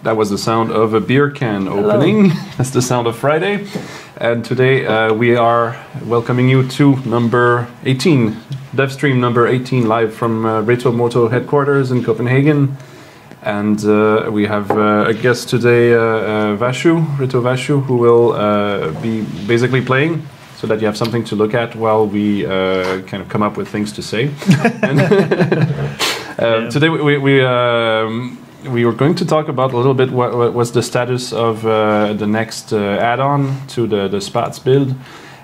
That was the sound of a beer can opening. That's the sound of Friday. And today we are welcoming you to number 18, Devstream number 18, live from Retro Moto headquarters in Copenhagen. And we have a guest today, Rito Vashu, who will be basically playing, so that you have something to look at while we kind of come up with things to say. Today we were going to talk about a little bit what was the status of the next add-on to the Spats build.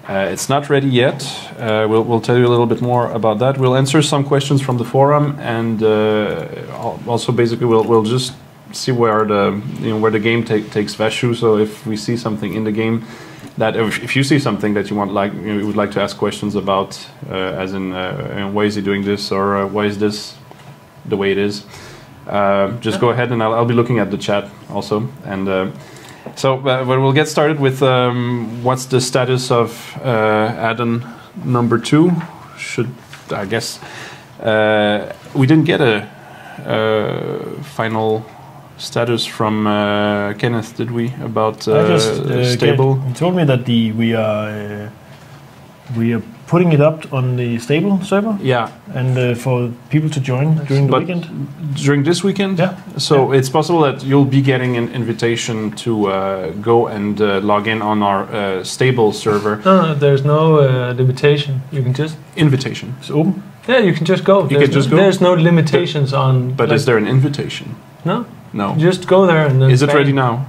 It's not ready yet. We'll tell you a little bit more about that. We'll answer some questions from the forum, and also basically we'll just see where the game takes Vashu. So if we see something in the game that if you see something that you would like to ask questions about, as in why is he doing this, or why is this the way it is, just go ahead, and I'll be looking at the chat also. And so we'll get started with what's the status of add-on number 2. I guess we didn't get a final status from Kenneth, did we, about stable? He told me that we are putting it up on the stable server. Yeah. And for people to join during the weekend. During this weekend? Yeah. So it's possible that you'll be getting an invitation to go and log in on our stable server. No, there's no limitation. You can just... Invitation. It's open? Yeah, you can just go. You can just go? There's no limitations on... But is there an invitation? No. No. Just go there and then... Is it ready now?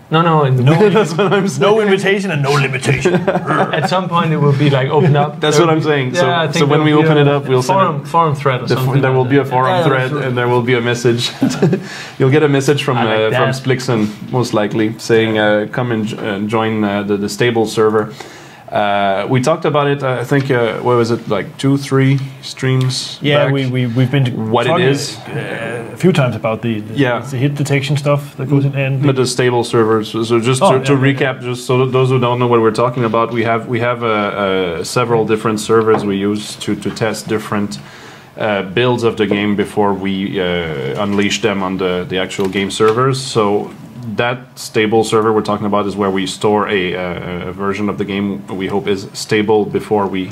No. That's what I'm saying. No invitation and no limitation. At some point it will be like opened up. That's what I'm saying. Yeah, so when we open it up, we'll send forum thread or something. There will be a forum thread, and there will be a message. You'll get a message from Splixen, most likely, saying come and join the stable server. We talked about it, I think, what was it, like 2-3 streams back? we've been what talking it is a few times about the hit detection stuff that goes in, and the stable servers. So just to recap, just so those who don't know what we're talking about, we have several different servers we use to test different builds of the game before we unleash them on the actual game servers. So that stable server we're talking about is where we store a version of the game we hope is stable before we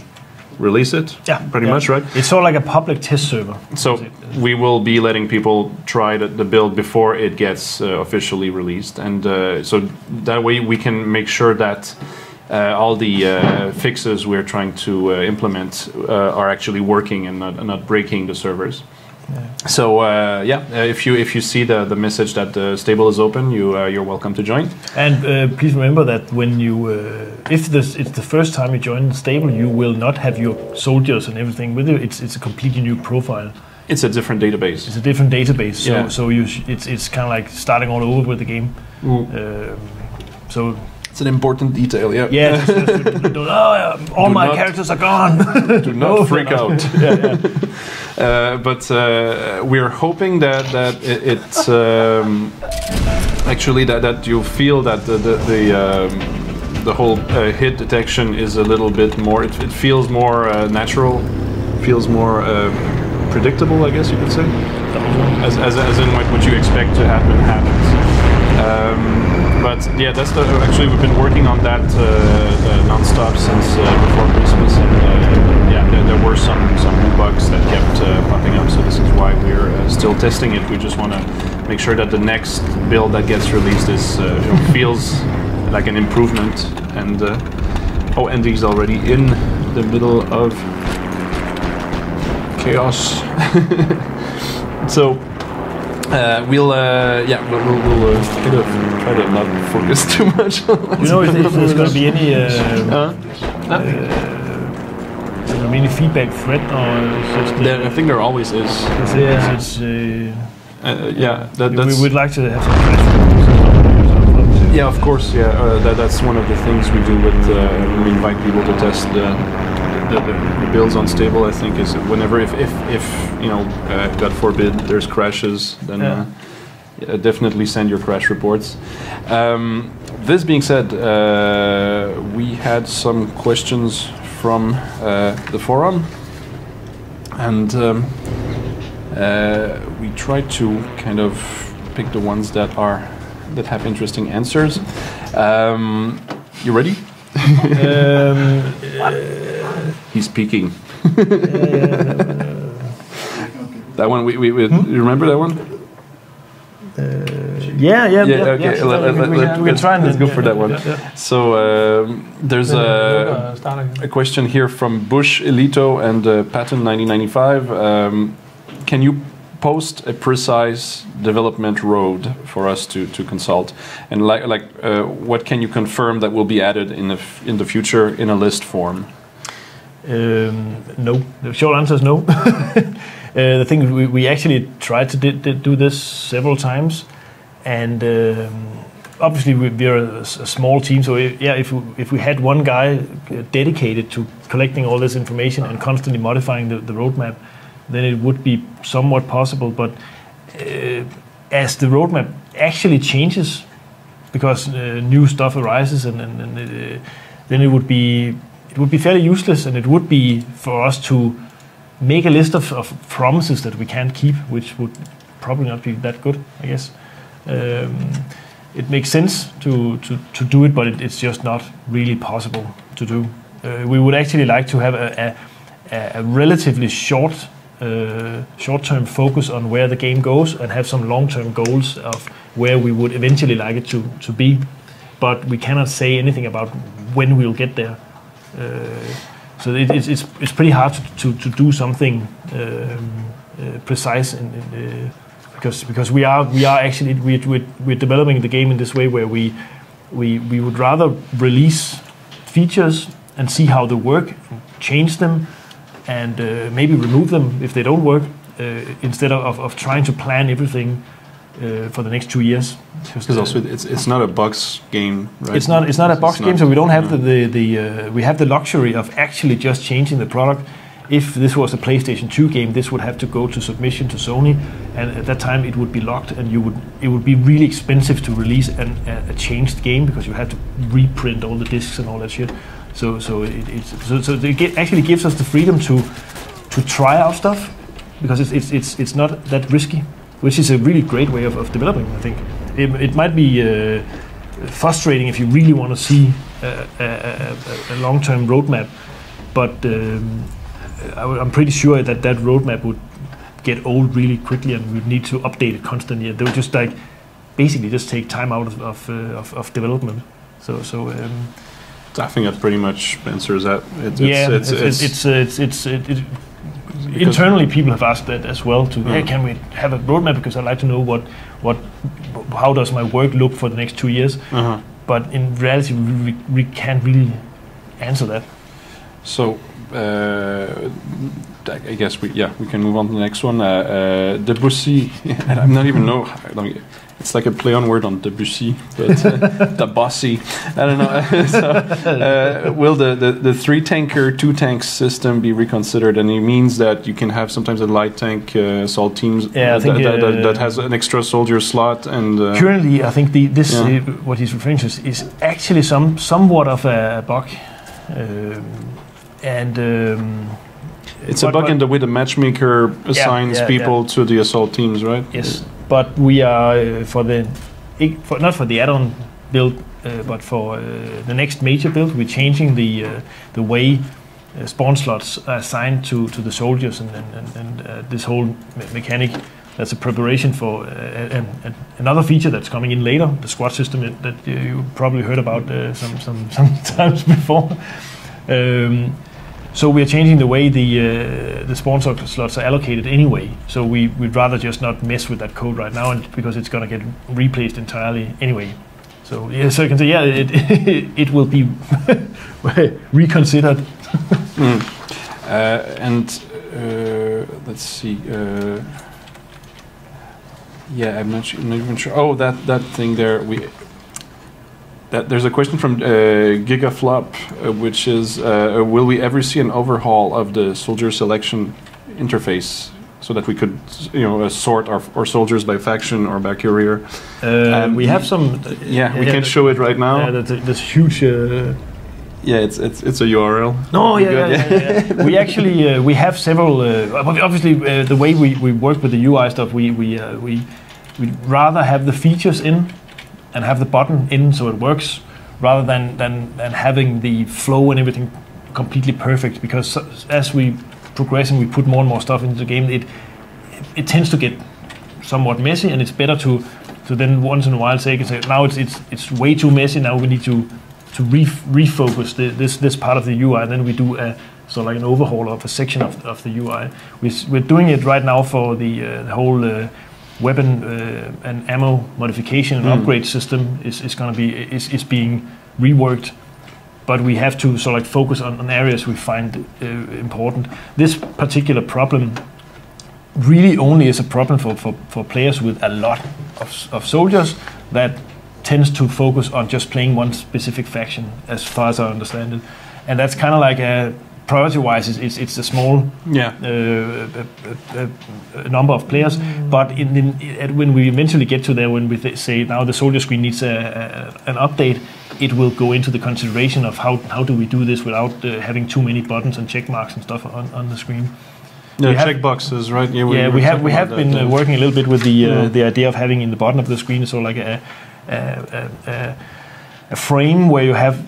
release it. Yeah, pretty much, right? It's sort of like a public test server. So we will be letting people try the build before it gets officially released, and so that way we can make sure that all the fixes we're trying to implement are actually working and not breaking the servers. Yeah. So if you see the message that the stable is open, you're welcome to join. And please remember that when you if it's the first time you join the stable, you will not have your soldiers and everything with you. It's a completely new profile. It's a different database. It's a different database. So it's kind of like starting all over with the game. So. It's an important detail, yeah. Yeah, all my characters are gone. Do not freak out. But we're hoping that it's actually that you feel that the whole hit detection is a little bit more. It feels more natural, feels more predictable, I guess you could say, as in what you expect to happen happens. But yeah, that's actually we've been working on that non-stop since before Christmas, and there were some new bugs that kept popping up. So this is why we're still testing it. We just want to make sure that the next build that gets released is feels like an improvement. And Andy's already in the middle of chaos. So. We'll try to not focus too much. You know if there's going to be any any feedback thread, or I think there always is. We would like to have some questions. Yeah, of course. Yeah, that's one of the things we do with we invite people to test the builds on stable. I think is whenever if God forbid there's crashes, then definitely send your crash reports. This being said, we had some questions from the forum, and we tried to kind of pick the ones that are that have interesting answers. You ready? He's peeking. That one, we you remember that one? Yeah. Okay, Let's try and let's go for that one. Yeah. So there's a question here from Bush Elito and Patton 1995. Can you post a precise development road for us to consult? And what can you confirm that will be added in the future in a list form? No. The short answer is no. The thing is, we actually tried to do this several times, and obviously we're a small team. So if we had one guy dedicated to collecting all this information and constantly modifying the roadmap, then it would be somewhat possible. But as the roadmap actually changes, because new stuff arises, and then it would be fairly useless, and it would be for us to make a list of promises that we can't keep, which would probably not be that good, I guess. It makes sense to do it, but it's just not really possible to do. We would actually like to have a relatively short-term focus on where the game goes, and have some long-term goals of where we would eventually like it to be. But we cannot say anything about when we'll get there. So it's pretty hard to do something precise, because we are actually we're developing the game in this way where we would rather release features and see how they work, change them, and maybe remove them if they don't work, instead of trying to plan everything for the next 2 years. Because also it's not a box game, right? It's not a box game, so we don't have we have the luxury of actually just changing the product. If this was a PlayStation 2 game, this would have to go to submission to Sony, and at that time it would be locked, and it would be really expensive to release a changed game, because you have to reprint all the discs and all that shit. So it actually gives us the freedom to try out stuff, because it's not that risky, which is a really great way of developing, I think. It might be frustrating if you really want to see a long-term roadmap, but I'm pretty sure that roadmap would get old really quickly, and we'd need to update it constantly. They would just basically just take time out of development. So I think that pretty much answers that. Internally, people have asked that as well. Hey, can we have a roadmap? Because I'd like to know how does my work look for the next 2 years. But in reality, we can't really answer that. So I guess we can move on to the next one. Debussy. I'm not even know. It's like a play on word on Debussy, but Debussy. I don't know. So, will the 3-tanker, 2-tank system be reconsidered? And it means that you can have sometimes a light tank assault teams that has an extra soldier slot. And currently, I think what he's referring to is actually somewhat of a bug. It's a bug in the way the matchmaker assigns people to the assault teams, right? Yes, but we are not for the add-on build, but for the next major build, we're changing the way spawn slots are assigned to the soldiers, and this whole mechanic. That's a preparation for another feature that's coming in later, the squad system that you probably heard about some times before. So we are changing the way the spawn slots are allocated anyway. So we'd rather just not mess with that code right now, and because it's going to get replaced entirely anyway. So so you can say it will be reconsidered. Let's see. I'm not even sure. Oh, that thing there. There's a question from Gigaflop, which is, will we ever see an overhaul of the soldier selection interface, so that we could, sort our soldiers by faction or by career? We have some. We can show it right now. Yeah, that's huge. It's a URL. No, yeah. We actually we have several. Obviously, the way we work with the UI stuff, we'd rather have the features in and have the button in so it works, rather than having the flow and everything completely perfect. Because as we progress and we put more and more stuff into the game, it tends to get somewhat messy, and it's better to then once in a while say now it's way too messy. Now we need to refocus this part of the UI, and then we do so like an overhaul of a section of the UI. We're doing it right now for the whole weapon and ammo modification and upgrade system is going to be is being reworked, but we have to sort of like focus on areas we find important. This particular problem really only is a problem for players with a lot of soldiers that tends to focus on just playing one specific faction, as far as I understand it, and that's kind of like a priority-wise, it's a small number of players. But when we eventually get to there, when we say now the soldier screen needs an update, it will go into the consideration of how do we do this without having too many buttons and check marks and stuff on the screen. Yeah, checkboxes, right? Yeah, we have been working a little bit with the idea of having in the bottom of the screen so like a frame where you have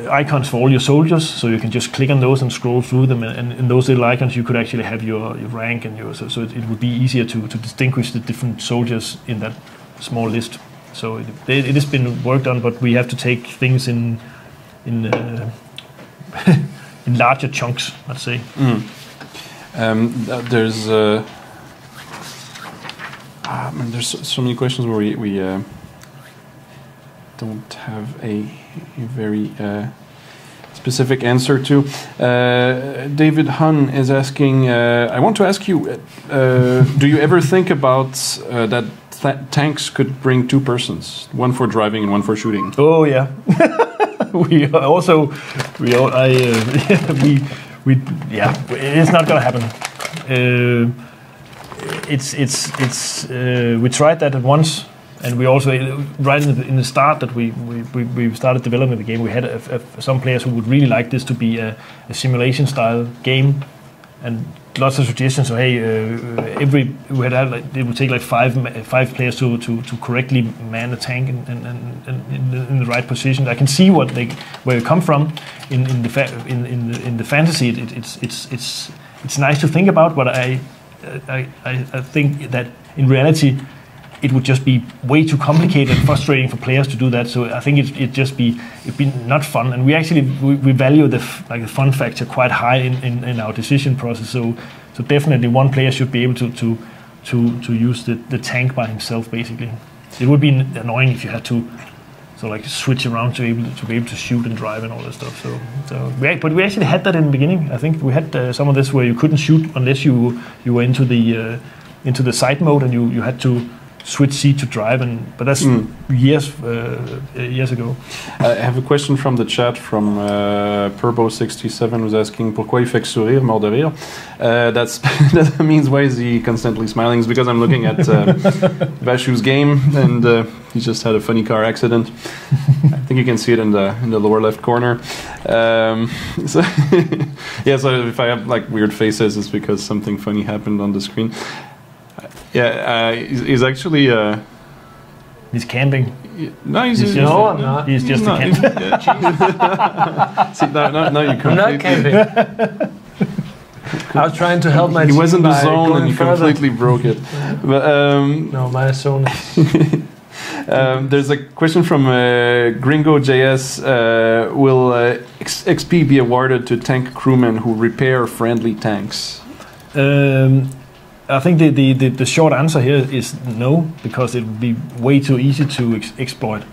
icons for all your soldiers, so you can just click on those and scroll through them, and in those little icons you could actually have your rank and so it would be easier to distinguish the different soldiers in that small list. So it has been worked on, but we have to take things in in larger chunks, let's say. There's so many questions where we don't have a very specific answer to. David Hun is asking, I want to ask you, do you ever think about that tanks could bring two persons, one for driving and one for shooting? Oh yeah. It's not gonna happen. We tried that at once, and we also right in the start that we started developing the game, we had some players who would really like this to be a simulation style game, and lots of suggestions. So hey, it would take like five players to correctly man a tank and in the right position. I can see where you come from in the fantasy. It's nice to think about, but I think that in reality it would just be way too complicated and frustrating for players to do that. So I think it'd be not fun. And we value the fun factor quite high in our decision process. So definitely one player should be able to use the tank by himself. Basically, it would be annoying if you had to switch around to be able to shoot and drive and all that stuff. But we actually had that in the beginning. I think we had some of this where you couldn't shoot unless you were into the sight mode, and you had to switch seat to drive, but that's years ago. I have a question from the chat from Purbo67, who's asking pourquoi il fait que sourire, mort de rire. That means why is he constantly smiling? It's because I'm looking at Vashu's game, and he just had a funny car accident. I think you can see it in the lower left corner. So if I have like weird faces, it's because something funny happened on the screen. He's actually. He's camping. No, he's I'm not. He's just no, a camper. See, no, you I'm not camping. I was trying to help my He team was in the by zone going and he further. completely broke it. But No, my zone. there's a question from Gringo JS. Will XP be awarded to tank crewmen who repair friendly tanks? I think the short answer here is no, because it would be way too easy to exploit.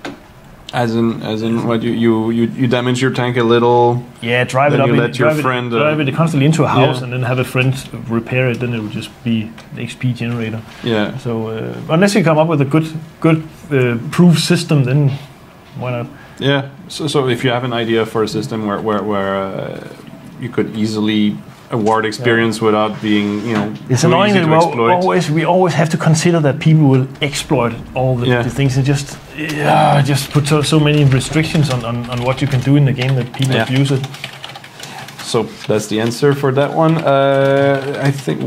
As in what you damage your tank a little. Yeah, drive then it up. You let your friend drive it constantly into a house, and then have a friend repair it. Then it would just be the XP generator. Yeah. So unless you come up with a good proof system, then why not? Yeah. So if you have an idea for a system where you could easily award experience without being, it's too annoying easy that to exploit. we always have to consider that people will exploit all the things, and just put so many restrictions on what you can do in the game that people abuse it. So that's the answer for that one. I think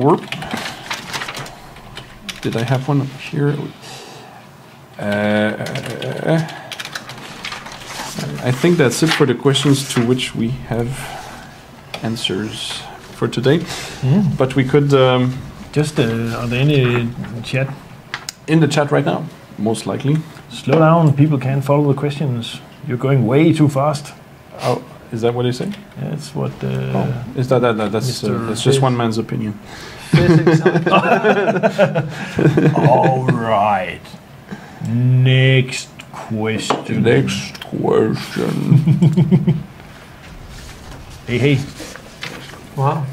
did I have one here? I think that's it for the questions to which we have answers for today. But we could Just are there any chat? in the chat right now, most likely. Slow down. People can't follow the questions. You're going way too fast. Oh, is that what you say? That's what. Is that's Mr. that's just one man's opinion. Physics. All right. Next question. Next question. Hey. Wow.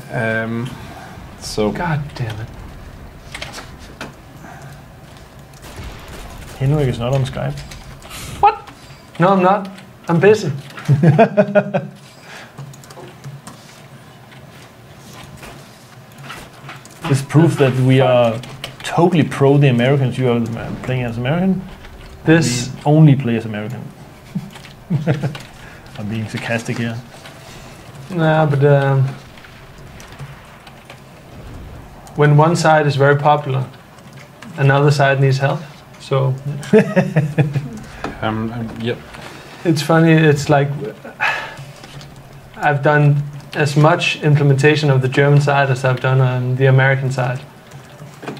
So God damn it. Henrik is not on Skype. What? No, I'm not. I'm busy. This proves that we are totally pro the Americans. You are playing as American. This. We only play as American. I'm being sarcastic here. Nah, but when one side is very popular, another side needs help. So yep. it's funny. It's like I've done as much implementation of the German side as I've done on the American side.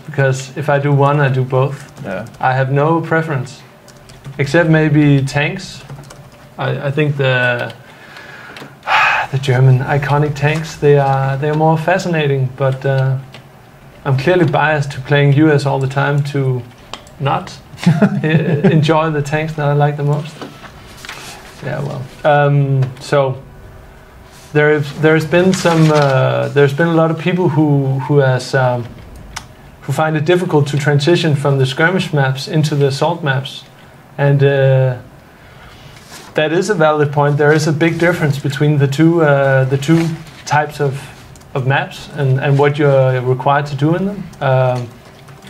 Because if I do one, I do both. Yeah. I have no preference, except maybe tanks. I think the German iconic tanks they are more fascinating, but I'm clearly biased to playing US all the time to not enjoy the tanks that I like the most. Yeah, well, so there's been a lot of people who find it difficult to transition from the skirmish maps into the assault maps, and that is a valid point. There is a big difference between the two types of maps and what you're required to do in them.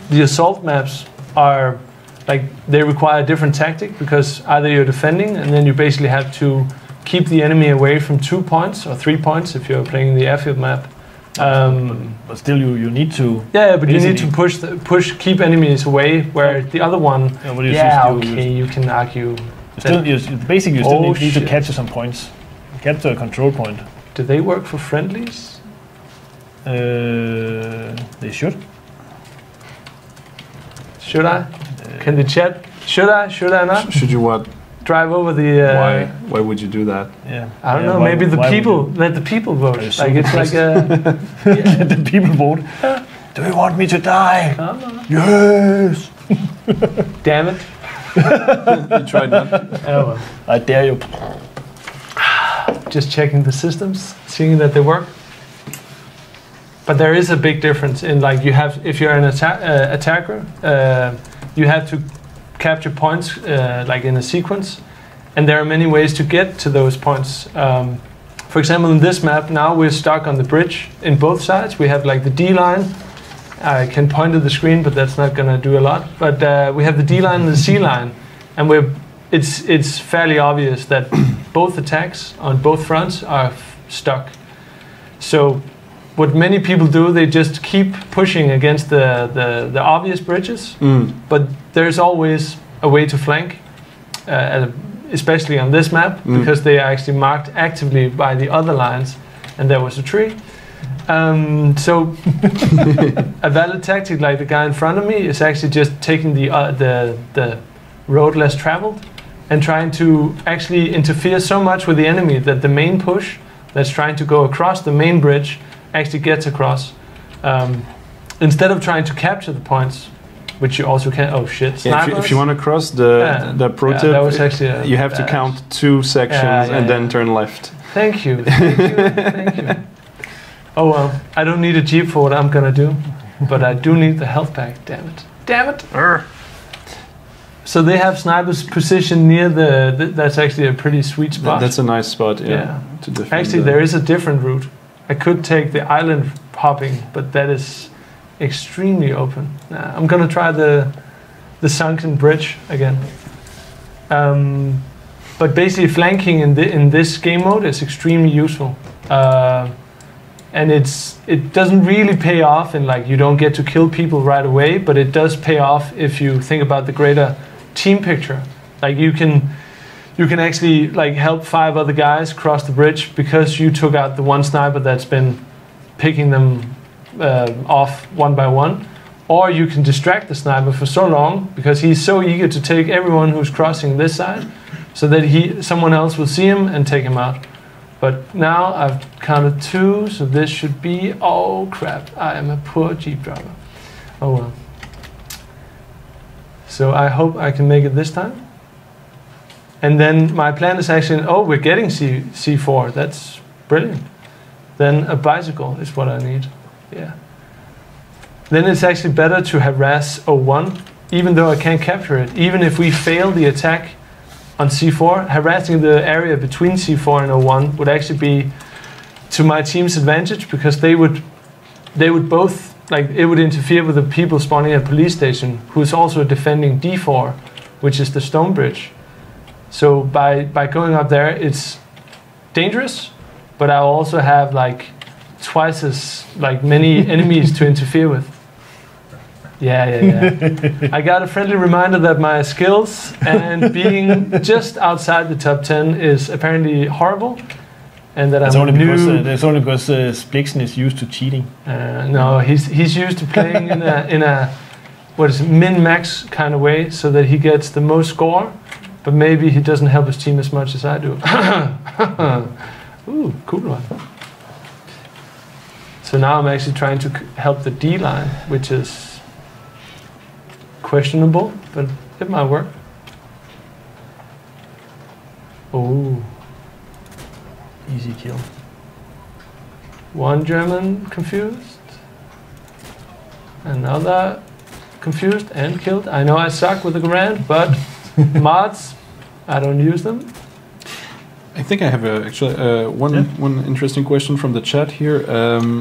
The assault maps are like they require a different tactic because either you're defending and then you basically have to keep the enemy away from 2 points or 3 points if you're playing the airfield map. But still, you need to. Yeah, but you need to keep enemies away. Where the other one, you can argue. You still need to capture some points, capture a control point. Do they work for friendlies? They should. Should I? Can the chat? Should I? Should I not? Should you what? Drive over the. Why? Why would you do that? Yeah. I don't know. Maybe the people let the people vote. Like it's like a. Let the people vote. Do you want me to die? Yes. Damn it! You tried not. Oh, well. I dare you. Just checking the systems, seeing that they work. But there is a big difference in like you have if you're an attacker, you have to capture points like in a sequence, and there are many ways to get to those points. For example, in this map now we're stuck on the bridge in both sides. We have like the D line. I can point to the screen, but that's not going to do a lot. But we have the D line and the C line, and it's fairly obvious that both attacks on both fronts are stuck. So what many people do, they just keep pushing against the obvious bridges, but there's always a way to flank, especially on this map, because they are actually marked actively by the other lines, and there was a tree. So a valid tactic like the guy in front of me is actually just taking the road less traveled and trying to actually interfere so much with the enemy that the main push that's trying to go across the main bridge actually gets across. Instead of trying to capture the points, which you also can. Oh shit! Yeah, if you want to cross the pro tip, that was actually you have to count 2 sections and then turn left. Thank you. Thank you. Oh well, I don't need a jeep for what I'm gonna do, but I do need the health pack. Damn it! Damn it! So they have snipers positioned near that's actually a pretty sweet spot. That's a nice spot. Yeah. To defend actually, there is a different route. I could take the island hopping, but that is extremely open. I'm gonna try the sunken bridge again. But basically, flanking in this game mode is extremely useful, and it doesn't really pay off in like you don't get to kill people right away, but it does pay off if you think about the greater team picture. Like you can actually like help 5 other guys cross the bridge because you took out the one sniper that's been picking them off one by one, or you can distract the sniper for so long because he's so eager to take everyone who's crossing this side, so that someone else will see him and take him out. But now I've counted 2, so this should be, oh crap, I am a poor Jeep driver. Oh well. So I hope I can make it this time. And then my plan is actually, oh, we're getting C4, that's brilliant. Then a bicycle is what I need, yeah. Then it's actually better to harass 01, even though I can't capture it. Even if we fail the attack on C4, harassing the area between C4 and 01 would actually be to my team's advantage, because they would both, like, it would interfere with the people spawning at police station, who's also defending D4, which is the stone bridge. So by going up there, it's dangerous, but I also have like twice as like many enemies to interfere with. Yeah. I got a friendly reminder that my skills and being just outside the top 10 is apparently horrible, and that it's I'm only new. Because, only because Splixen is used to cheating. No, he's used to playing in a what is it, min-max kind of way, so that he gets the most score, but maybe he doesn't help his team as much as I do. Ooh, cool one. So now I'm actually trying to help the D line, which is questionable, but it might work. Oh, easy kill. One German confused, another confused and killed. I know I suck with the command, but mods, I don't use them. I think I have one interesting question from the chat here.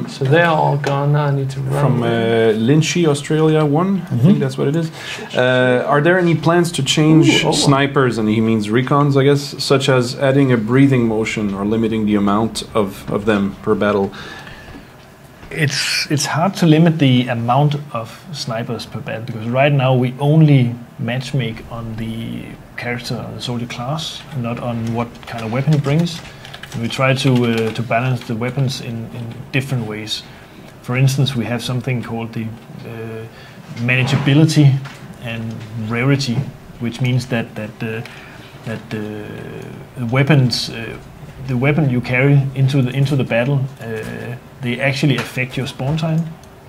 So they're all gone now. I need to run. From Lynchy, Australia 1, I think that's what it is. Are there any plans to change snipers, and he means recons, I guess, such as adding a breathing motion or limiting the amount of them per battle? It's hard to limit the amount of snipers per battle, because right now we only matchmake on the character, on the soldier class, not on what kind of weapon he brings. We try to balance the weapons in different ways. For instance, we have something called the manageability and rarity, which means that the weapons, the weapon you carry into the battle, they actually affect your spawn time,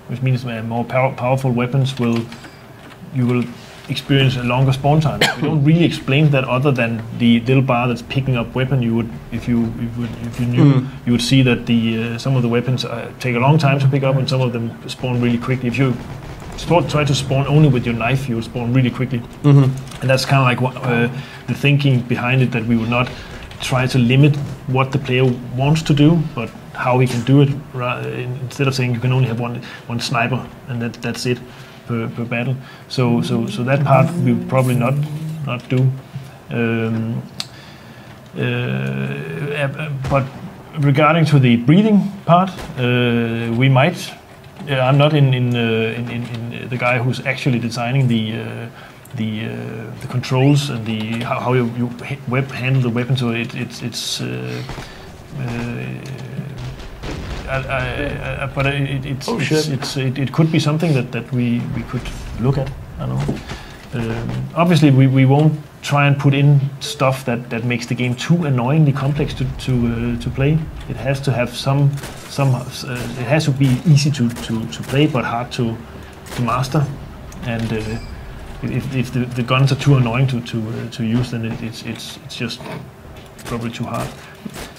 which means more powerful weapons you will experience a longer spawn time. We don't really explain that, other than the little bar that's picking up weapon. You would, if you knew, you would see that some of the weapons take a long time to pick up, and some of them spawn really quickly. If you try to spawn only with your knife, you will spawn really quickly. And that's kind of like the thinking behind it, that we would not try to limit what the player wants to do, but how he can do it, instead of saying you can only have one sniper and that's it per battle. So that part we will probably not do. But regarding to the breathing part, we might. I'm not in the guy who's actually designing the controls and how you handle the weapon. So but it could be something that we could look at. I don't know. Obviously, we won't try and put in stuff that makes the game too annoyingly complex to play. It has to have some. It has to be easy to play, but hard to master. And if the guns are too annoying to use, then it's just probably too hard.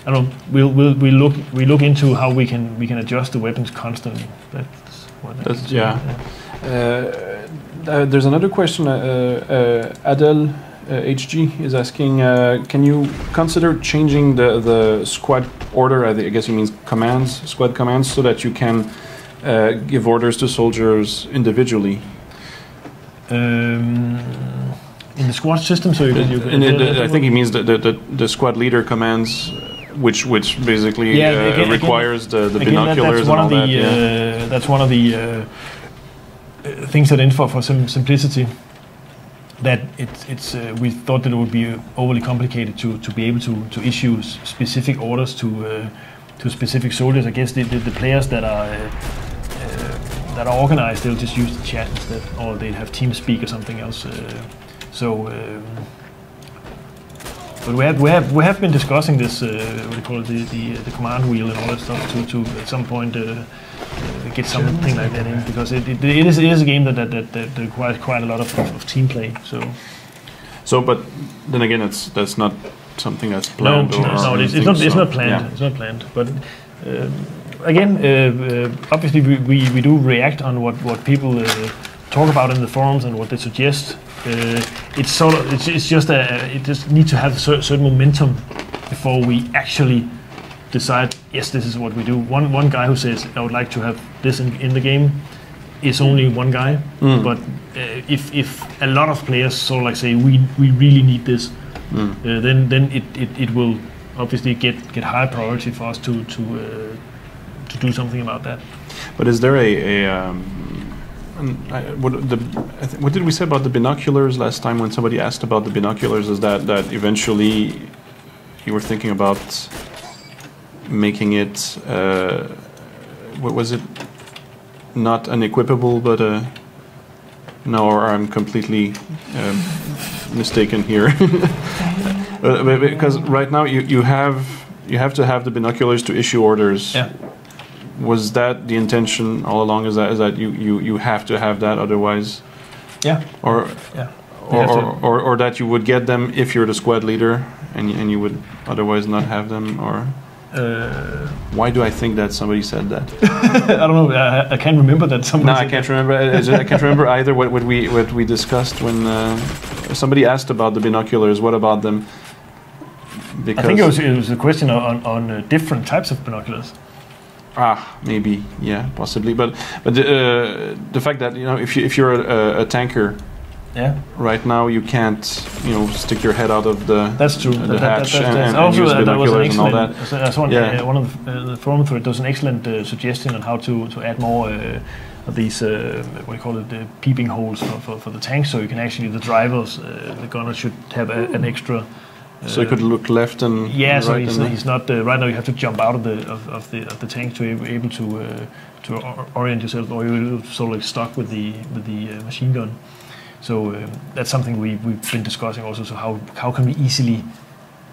I don't know. We look into how we can adjust the weapons constantly. That's what. There's another question. Adel HG is asking, can you consider changing the squad order? I guess he means squad commands, so that you can give orders to soldiers individually. In the squad system, so I think he means the squad leader commands, which basically requires the binoculars and all that. That's one of the things that in for some simplicity. that we thought that it would be overly complicated to be able to issue specific orders to specific soldiers. I guess the players that are organized, they'll just use the chat instead, or they'll have TeamSpeak or something else. But we have been discussing this what do you call it, the command wheel and all that stuff to at some point get something like that in, because it is a game that requires quite a lot of team play. So, but then again, that's not something that's planned. No, it's not planned. Yeah. It's not planned. But again, obviously we do react on what people talk about in the forums and what they suggest. It just needs to have a certain momentum before we actually decide, yes, this is what we do. One guy who says, I would like to have this in the game, is only one guy. But if a lot of players sort of like say, we really need this, then it will obviously get high priority for us to do something about that. But is there what did we say about the binoculars last time when somebody asked about the binoculars? Is that eventually you were thinking about making it, what was it, not unequipable, but no, or I'm completely mistaken here. Because right now you have to have the binoculars to issue orders. Yeah. Was that the intention all along? Is that you have to have that, otherwise? Yeah. Or that you would get them if you're the squad leader, and you would otherwise not have them, or? Why do I think that somebody said that? I don't know. I can't remember that somebody. No, I can't remember. I can't remember either what we discussed when somebody asked about the binoculars. What about them? Because I think it was a question on different types of binoculars. Maybe, yeah, possibly. But the fact that, you know, if you're a tanker, yeah, right now you can't, you know, stick your head out of the that's true. The hatch and also use binoculars and all that. That's one of the forum thread. There was an excellent suggestion on how to add more of these what do you call it, the peeping holes for the tank, so you can actually, the drivers, the gunner should have an extra. So you could look left and yeah, right. So he's not right now. You have to jump out of the tank to be able to orient yourself, or you're sort of like stuck with the machine gun. So that's something we've been discussing also. So how can we easily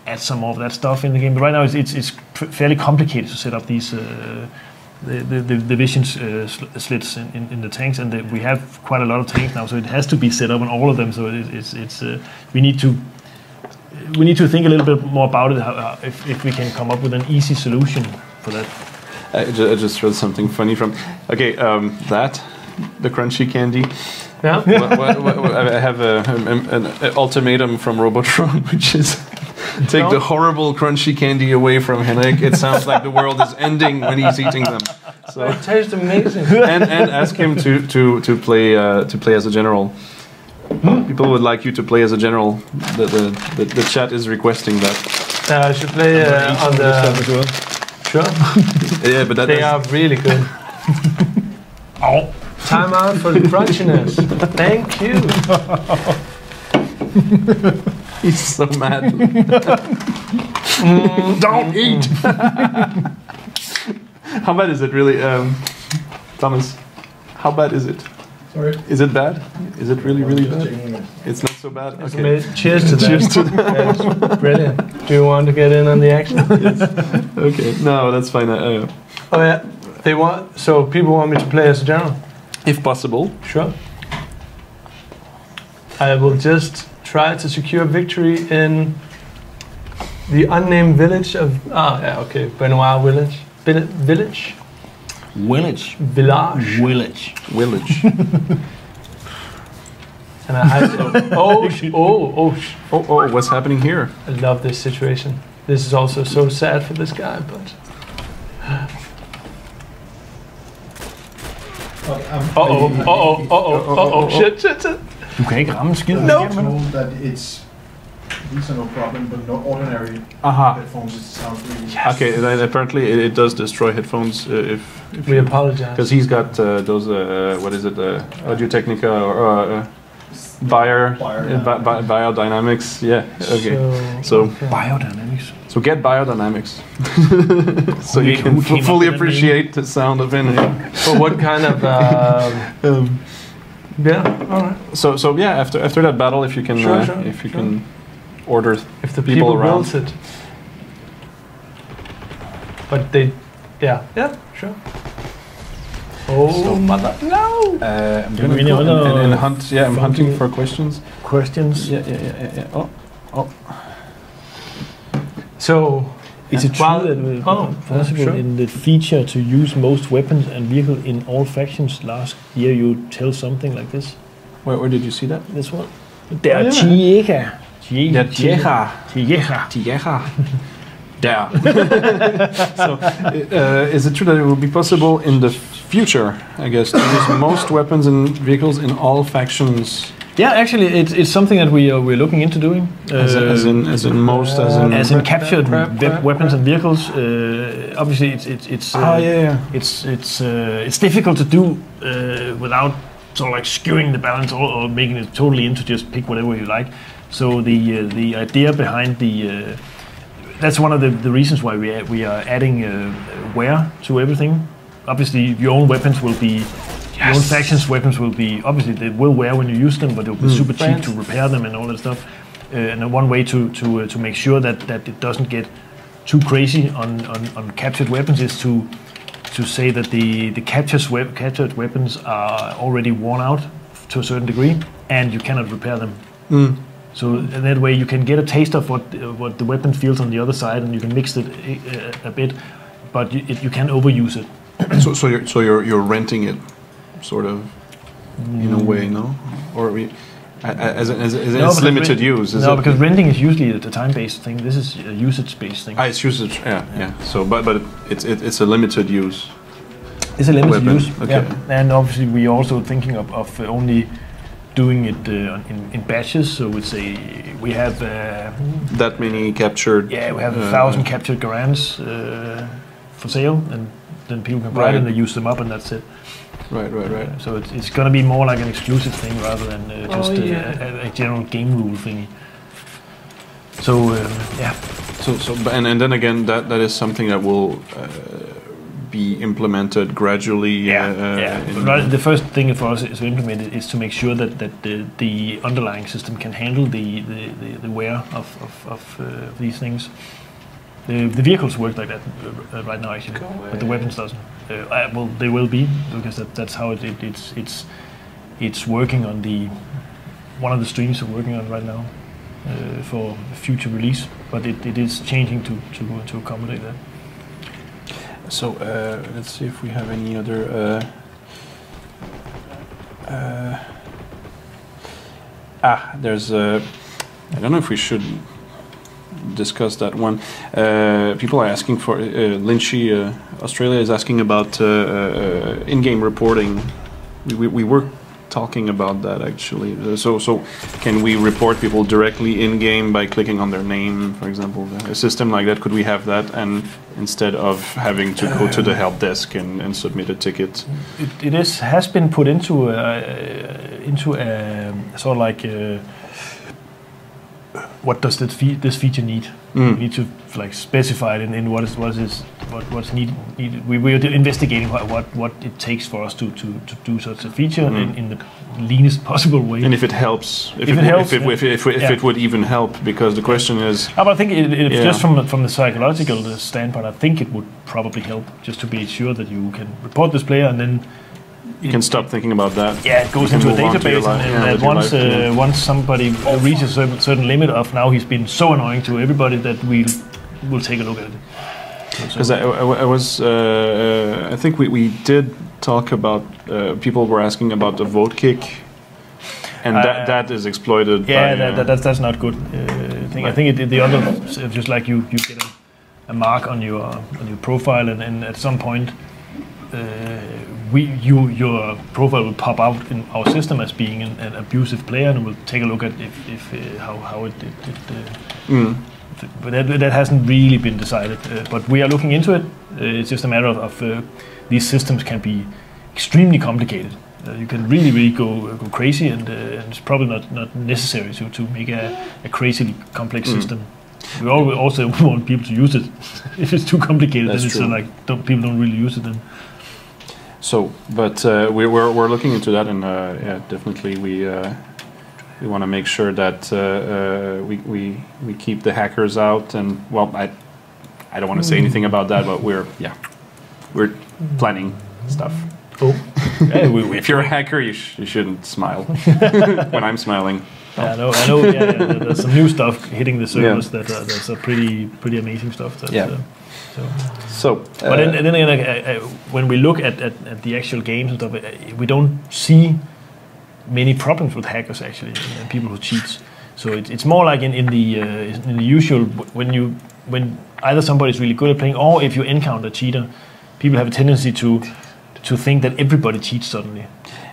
add some of that stuff in the game? But right now it's fairly complicated to set up these the vision slits in the tanks, and we have quite a lot of tanks now. So it has to be set up on all of them. So we need to think a little bit more about it, if we can come up with an easy solution for that. I just read something funny from. Okay, the crunchy candy. Yeah. I have an ultimatum from Robotron, which is take the horrible crunchy candy away from Henrik. It sounds like the world is ending when he's eating them. So it tastes amazing. and ask him to play as a general. People would like you to play as a general. The chat is requesting that. I should play on the. Sure. Yeah, but they are really good. Oh. Time out for the crunchiness. Thank you. He's so mad. Don't eat. How bad is it, really, Thomas? How bad is it? Sorry? Is it bad? Is it really, really bad? It's not so bad? Okay. Cheers to that. Cheers to that. Yes, brilliant. Do you want to get in on the action? Yes. Okay. No, that's fine. Oh, yeah. So people want me to play as a general? If possible. Sure. I will just try to secure victory in the unnamed village of... Benoit village. Village? Village. Village. Village. Village. And I have oh, what's happening here? I love this situation. This is also so sad for this guy, but... Shit. Du kan ikke ramme skid. No. That these are no problem, but no ordinary headphones. It sounds really. Yes. Okay, then apparently it does destroy headphones if we apologize. Because he's got those what is it, Audio Technica or biodynamics. Yeah. Okay. So biodynamics. So get biodynamics, so you can fully appreciate the sound of in-game. But what kind of? Yeah. All right. So yeah, after that battle, if you can can order if the people around. wills it. But they, yeah, sure. Oh, So- mother, no! I'm Do gonna we go know and hunt. Yeah, I'm hunting something- for questions. Questions? Yeah. Oh. So, Is it true well, that it oh, was possible sure. in the feature to use most weapons and vehicles in all factions? Last year you tell something like this. Where did you see that? This one. Der yeah. Tjeka. Der Tjecha. Tjeka. Yeah. So, is it true that it will be possible in the future, I guess, to use most weapons and vehicles in all factions? Yeah, actually, it's something that we're looking into doing. As in most, as in captured Prep. weapons and vehicles. Obviously, it's difficult to do without sort of like skewing the balance or making it totally into just pick whatever you like. So the idea behind that's one of the reasons why we are adding wear to everything. Obviously, your own weapons will be. Your own factions' weapons will be, obviously they will wear when you use them, but it'll be super cheap to repair them and all that stuff. And one way to make sure that it doesn't get too crazy on captured weapons is to say that the captured weapons are already worn out to a certain degree, and you cannot repair them. So in that way you can get a taste of what the weapon feels on the other side, and you can mix it a bit, but you can't overuse it. So you're renting it. Sort of, in a way, no? Or as it's limited use? Because renting is usually a time-based thing. This is a usage-based thing. It's usage, yeah. So, but it's a limited use. It's a limited weapon. use, Okay. yeah. And obviously we are also thinking of only doing it in batches. So we'd say we have that many captured. Yeah, we have 1,000 captured Garans for sale, and then people can buy Right. them, they use them up, and that's it. Right. So it's going to be more like an exclusive thing rather than just a general game rule thingy. So yeah. So and then again, that is something that will be implemented gradually. The first thing for us is to implement it is to make sure that the underlying system can handle the wear of these things. The vehicles work like that right now, actually, but the weapons doesn't. Well, they will be, because that's how it's working on one of the streams we're working on right now for future release. But it is changing to accommodate that. So let's see if we have any other. There's I don't know if we should discuss that one. People are asking for Lynchy, Australia is asking about in-game reporting. We were talking about that actually. So can we report people directly in-game by clicking on their name, for example? A system like that, could we have that, and instead of having to go to the help desk and submit a ticket? It has been put into sort of like. What does this feature need? We need to like specify it in what's needed. We are investigating what it takes for us to do such a feature in the leanest possible way. And if it helps, if it would even help, because the question is. But I think just from the psychological standpoint, I think it would probably help just to be sure that you can report this player and then. You can stop thinking about that. Yeah, it goes into a database, and once somebody reaches a certain limit of now he's been so annoying to everybody that we'll take a look at it. Because I was, I think we did talk about, people were asking about the vote kick, and that is exploited. Yeah, that's not good. I think the other, just like you get a mark on your profile, and at some point. Your profile will pop out in our system as being an abusive player, and we'll take a look at how it but that hasn't really been decided. But we are looking into it. It's just a matter of these systems can be extremely complicated, You can really go crazy, and it's probably not necessary to make a crazily complex system. We also want people to use it. If it's too complicated, That's then it's true. like people don't really use it then. So, but we're looking into that, and yeah, definitely we want to make sure that we keep the hackers out. And well, I don't want to say anything about that, but we're planning stuff. Oh, yeah, If you're a hacker, you shouldn't smile when I'm smiling. yeah, I know. Yeah, there's some new stuff hitting the servers that's a pretty amazing stuff. So, but then again, when we look at the actual games and stuff, we don't see many problems with hackers actually, and people who cheats. So it's more like in the usual when either somebody's really good at playing, or if you encounter a cheater, people have a tendency to think that everybody cheats suddenly.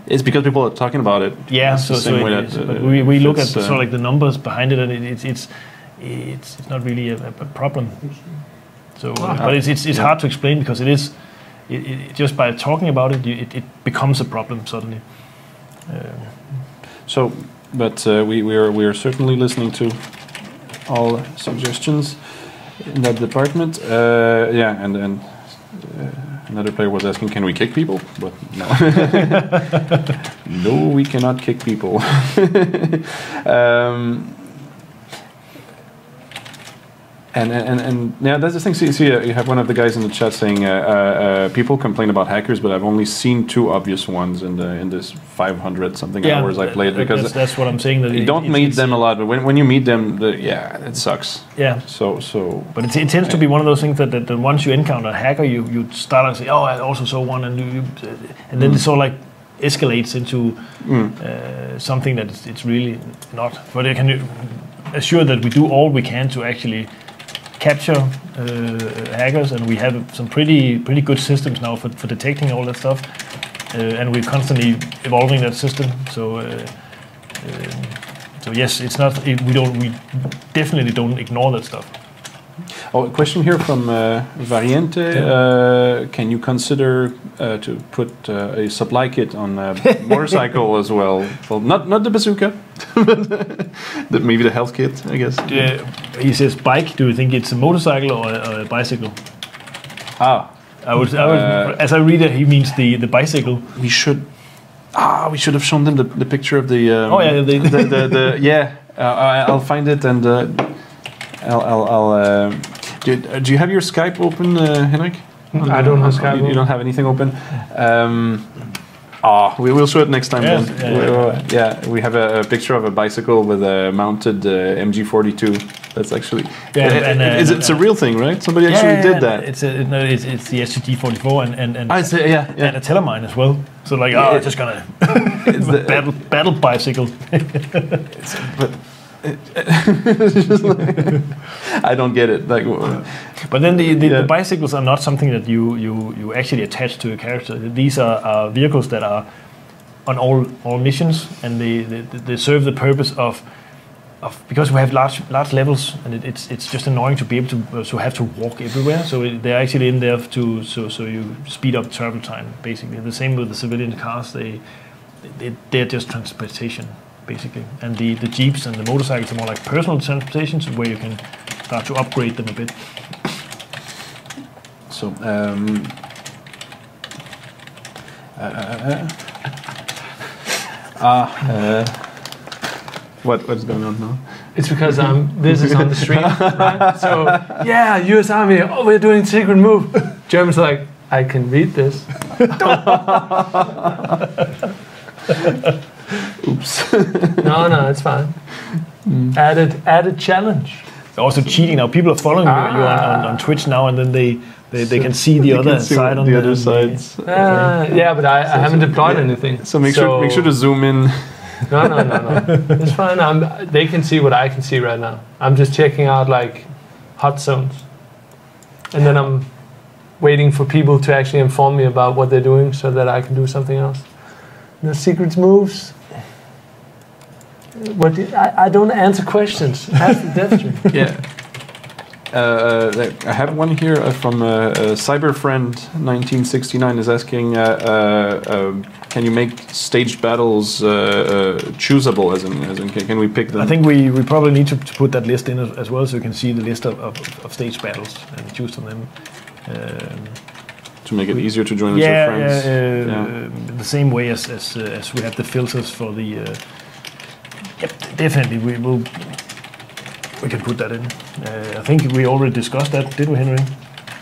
it's because people are talking about it. Yeah, It's the same way but we look at sort of like the numbers behind it, and it's not really a problem. So, but it's hard to explain because it just by talking about it, it becomes a problem suddenly. So, but we are certainly listening to all suggestions in that department. Yeah, and another player was asking, can we kick people? But no. No, we cannot kick people. And yeah, that's the thing. See, you have one of the guys in the chat saying people complain about hackers, but I've only seen 2 obvious ones in this 500 something hours I played, because that's what I'm saying. That you don't meet them a lot, but when you meet them, it sucks. Yeah. So. But it tends to be one of those things that once you encounter a hacker, you start and say, oh, I also saw one, and then it sort of like escalates into something that it's really not. But I can assure that we do all we can to actually capture hackers, and we have some pretty good systems now for detecting all that stuff, and we're constantly evolving that system. So yes, it's not. We definitely don't ignore that stuff. Oh, a question here from Variante. Can you consider to put a supply kit on a motorcycle as well? Well, not the bazooka, but maybe the health kit, I guess. He says bike. Do you think it's a motorcycle or a bicycle? I would, as I read it, he means the bicycle. We should have shown them the picture of the. I'll find it and. I'll do you have your Skype open, Henrik? I don't have Skype. You don't have anything open. We will show it next time. We have a picture of a bicycle with a mounted MG42. That's actually it's a real thing, right? Somebody actually did that. It's the SCG44 and I say and a Telemine as well. So like, just gonna it's the battle bicycle. But. I don't get it. Like, but then the bicycles are not something that you actually attach to a character. These are vehicles that are on all missions, and they serve the purpose of because we have large levels, and it's just annoying to be able to have to walk everywhere. So they're actually in there so you speed up travel time. Basically, the same with the civilian cars. They're just transportation. Basically, and the jeeps and the motorcycles are more like personal transportations, where you can start to upgrade them a bit. So, what's going on now? It's because this is on the stream, right? So yeah, U.S. Army. Oh, we're doing secret move. Germans are like, I can read this. Oops. No, it's fine. Added challenge. Also cheating now. People are following you on Twitch now, and then they can see the other side on the other sides. Yeah, but I haven't deployed anything. So make sure to zoom in. No. It's fine. They can see what I can see right now. I'm just checking out like hot zones, and then I'm waiting for people to actually inform me about what they're doing so that I can do something else. The secret moves. I don't answer questions. Ask the Devstream. Yeah. I have one here from Cyberfriend1969 is asking, can you make staged battles choosable? As in, can we pick them? I think we probably need to put that list in as well, so you can see the list of stage battles and choose from them. To make it easier to join with your friends. The same way as we have the filters for the. Yep, definitely we can put that in. I think we already discussed that, didn't we, Henry?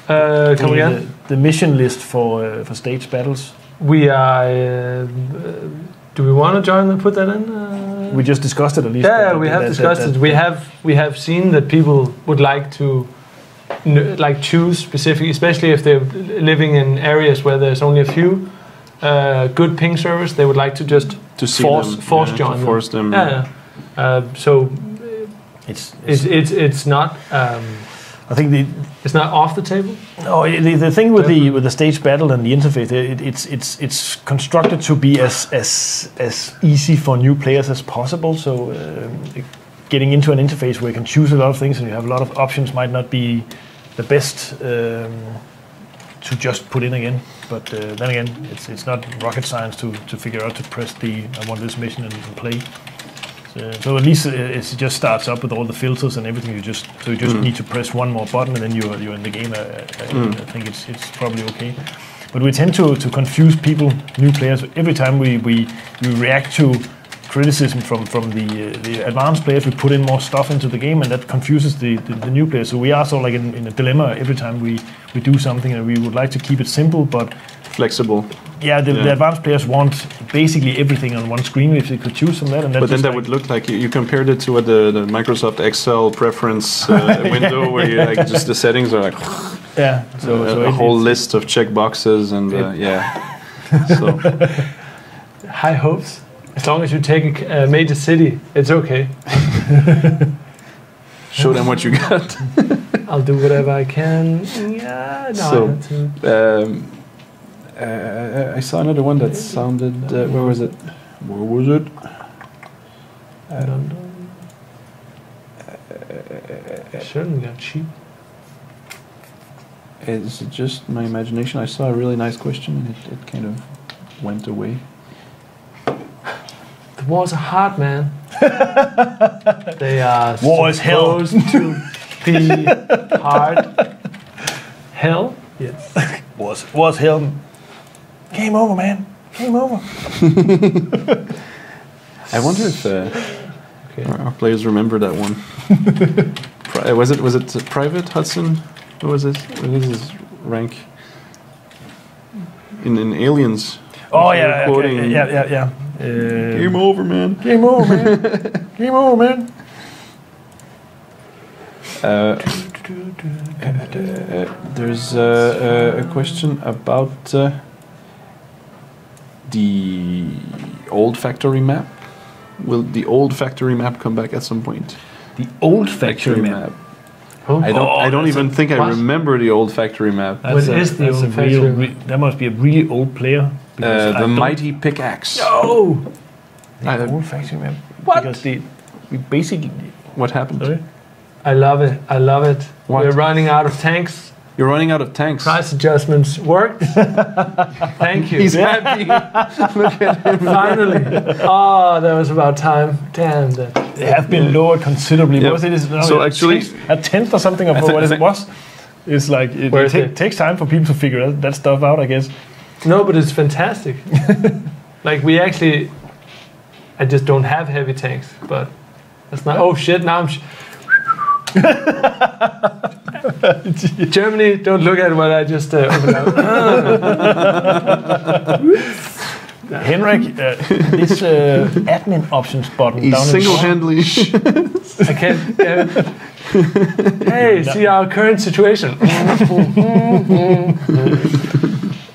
Come again? The mission list for stage battles. We are. Do we want to join and put that in? We just discussed it at least. Yeah, we have discussed it. We have seen that people would like to choose specific, especially if they're living in areas where there's only a few good ping servers. They would like to just force join them. Yeah. So it's not. I think it's not off the table. No, the thing with the stage battle and the interface, it's constructed to be as easy for new players as possible. So getting into an interface where you can choose a lot of things and you have a lot of options might not be the best to just put in again. But then again, it's not rocket science to figure out to press I want this mission and play. So at least it just starts up with all the filters and everything. You just need to press one more button and then you're in the game. I think it's probably okay. But we tend to confuse people, new players, every time we react to criticism from the advanced players. We put in more stuff into the game, and that confuses the new players. So we are sort of like in a dilemma every time we do something, and we would like to keep it simple but flexible. Yeah, the advanced players want basically everything on one screen if they could choose from that. And but then that would look like you compared it to what the Microsoft Excel preference window where you just the settings are like so a whole list of check boxes and so high hopes. As long as you take a major city, it's okay. Show them what you got. I'll do whatever I can. Yeah, no. So, I saw another one that sounded. Where was it? Certainly got cheap. Is it just my imagination? I saw a really nice question and it kind of went away. The wars are hard, man. They are war is hell. To be hard. Hell? Yes. Was hell. Game over, man. Game over. I wonder if our players remember that one. Was it Private Hudson? What was it? What is his rank? In Aliens. Oh yeah, yeah. Game over, man. Game over, man. Game over, man. There's a question about the old factory map. Will the old factory map come back at some point? The old factory map. Oh. I don't even think I remember the old factory map. What is the old factory map? That must be a really old player. The Mighty Pickaxe. No! The old factory map. What? Because we basically... What happened? Sorry? I love it. I love it. What? We're running out of tanks. You're running out of tanks. Price adjustments worked. Thank you. He's happy. Look at him. Finally. Oh, that was about time. Damn. They have been lowered considerably. Yep. So actually, a tenth or something of what it was. It's like it takes time for people to figure that stuff out, I guess. No, but it's fantastic. Like we actually, I just don't have heavy tanks, but that's not. Oh shit! Now I'm. Germany, don't look at what I just opened up. Henrik, this admin options button he's down single-handedly. I can't. Hey, see our current situation.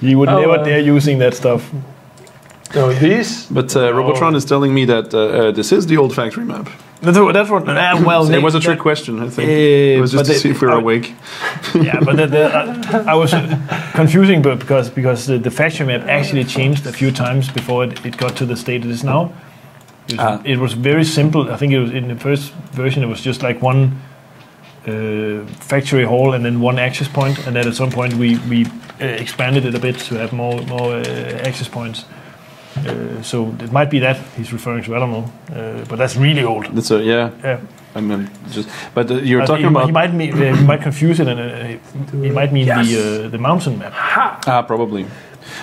You would never dare using that stuff. No, these. But Robotron is telling me that this is the old factory map. That's what. Well, it was a trick question, I think. It was just to see if we were awake. Yeah, but I was confusing, but because the factory map actually changed a few times before it got to the state it is now. It was very simple. I think it was in the first version. It was just like one factory hall and then one access point, and then at some point we expanded it a bit to have more access points. So it might be that he's referring to. I don't know, but that's really old. That's yeah. I mean, but you're talking about. He might confuse it, and he might mean the mountain map. Probably.